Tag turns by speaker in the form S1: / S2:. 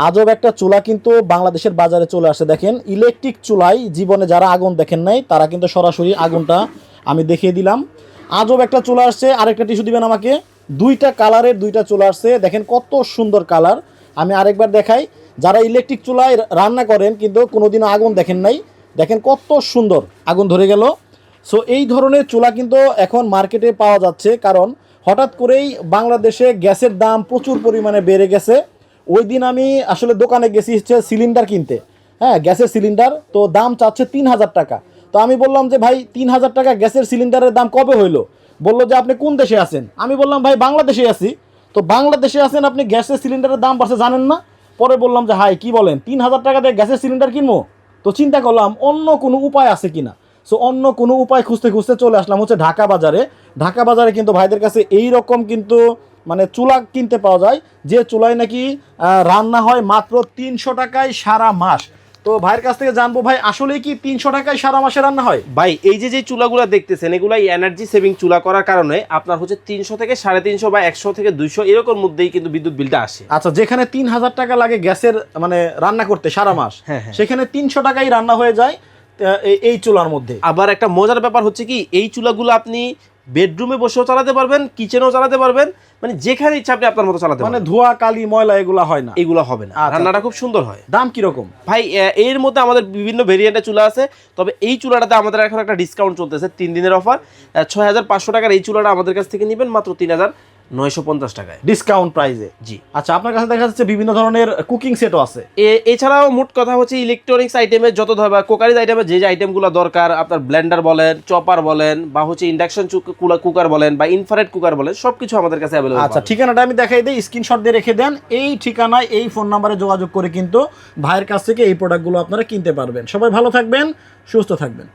S1: আজব একটা চুলা কিন্তু বাংলাদেশের বাজারে চলে আসছে। দেখেন ইলেকট্রিক চুলায় জীবনে যারা আগুন দেখেন নাই তারা কিন্তু সরাসরি আগুনটা আমি দেখিয়ে দিলাম। আজব একটা চুলা আসছে। আরেকটা টিস্যু দিবেন আমাকে। দুইটা কালারের দুইটা চুলা আসছে, দেখেন কত সুন্দর কালার। আমি আরেকবার দেখাই, যারা ইলেকট্রিক চুলায় রান্না করেন কিন্তু কোনোদিনও আগুন দেখেন নাই, দেখেন কত সুন্দর আগুন ধরে গেল। সো এই ধরনের চুলা কিন্তু এখন মার্কেটে পাওয়া যাচ্ছে, কারণ হঠাৎ করেই বাংলাদেশে গ্যাসের দাম প্রচুর পরিমাণে বেড়ে গেছে। ওই দিন আমি আসলে দোকানে গেছি হচ্ছে সিলিন্ডার কিনতে, হ্যাঁ গ্যাসের সিলিন্ডার, তো দাম চাচ্ছে 3000 টাকা। তো আমি বললাম যে ভাই 3000 টাকা গ্যাসের সিলিন্ডারের দাম কবে হইলো? বললো যে আপনি কোন দেশে আছেন? আমি বললাম ভাই বাংলাদেশে আছি। তো বাংলাদেশে আছেন আপনি, গ্যাসের সিলিন্ডারের দাম বাড়ছে জানেন না? পরে বললাম যে হাই কি বলেন, 3000 টাকা দিয়ে গ্যাসের সিলিন্ডার কিনবো? তো চিন্তা করলাম অন্য কোনো উপায় আছে কিনা। সো অন্য কোনো উপায় খুঁজতে খুঁজতে চলে আসলাম হচ্ছে ঢাকা বাজারে। ঢাকা বাজারে কিন্তু ভাইদের কাছে এই রকম কিন্তু মানে চুলা কিনতে পাওয়া যায়, যে চুলায় নাকি রান্না হয় মাত্র 300 টাকায় সারা মাস। তো ভাইয়ের কাছ থেকে জানবো, ভাই আসলে কি 300 টাকায় সারা মাসে রান্না হয়?
S2: ভাই এই যে চুলাগুলো দেখতেছেন এগুলাই এনার্জি সেভিং চুলা করার কারণে আপনার হচ্ছে 300 থেকে 350 বা 100 থেকে 200 এরকম মধ্যেই কিন্তু বিদ্যুৎ বিলটা আসে।
S1: আচ্ছা, যেখানে 3000 টাকা লাগে গ্যাসের মানে রান্না করতে সারা মাস, সেখানে 300 টাকায় রান্না হয়ে যায় এই চুলার মধ্যে।
S2: আবার একটা মজার ব্যাপার হচ্ছে কি, এই চুলাগুলো আপনি বেডরুমে বসেও চালাতে পারবেন, কিচেনেও চালাতে পারবেন, মানে যেখানে ইচ্ছা আপনি আপনার মতো চালাতে পারবেন।
S1: মানে ধোয়া কালি ময়লা এগুলো হয় না,
S2: এগুলো হবে না। রান্নাটা খুব সুন্দর হয়।
S1: দাম কিরকম
S2: ভাই? এর মধ্যে আমাদের বিভিন্ন ভেরিয়েন্টের চুলা আছে, তবে এই চুলাটাতে আমাদের এখন একটা ডিসকাউন্ট চলতেছে, 3 দিনের অফার। 6500 টাকার এই চুলাটা আমাদের কাছ থেকে নেবেন মাত্র 3950 টাকায়
S1: ডিসকাউন্ট প্রাইসে।
S2: জি।
S1: আচ্ছা, আপনার কাছে দেখা যাচ্ছে বিভিন্ন ধরনের কুকিং সেটও আছে।
S2: এছাড়াও মোট কথা হচ্ছে ইলেকট্রনিক্স আইটেমের যত ধরবা কুকারিজ আইটেমের যে আইটেমগুলো দরকার, আপনার ব্লেন্ডার বলেন, চপার বলেন, বা হচ্ছে ইন্ডাকশন কুকার বলেন, বা ইনফ্রারেড কুকার বলেন, সবকিছু আমাদের কাছে অ্যাভেলেবল।
S1: আচ্ছা, ঠিকানাটা আমি দেখাই দিই, স্ক্রিনশট দিয়ে রেখে দেন। এই ঠিকানায় এই ফোন নাম্বারে যোগাযোগ করে কিন্তু ভাইয়ের কাছ থেকে এই প্রোডাক্টগুলো আপনারা কিনতে পারবেন। সবাই ভালো থাকবেন, সুস্থ থাকবেন।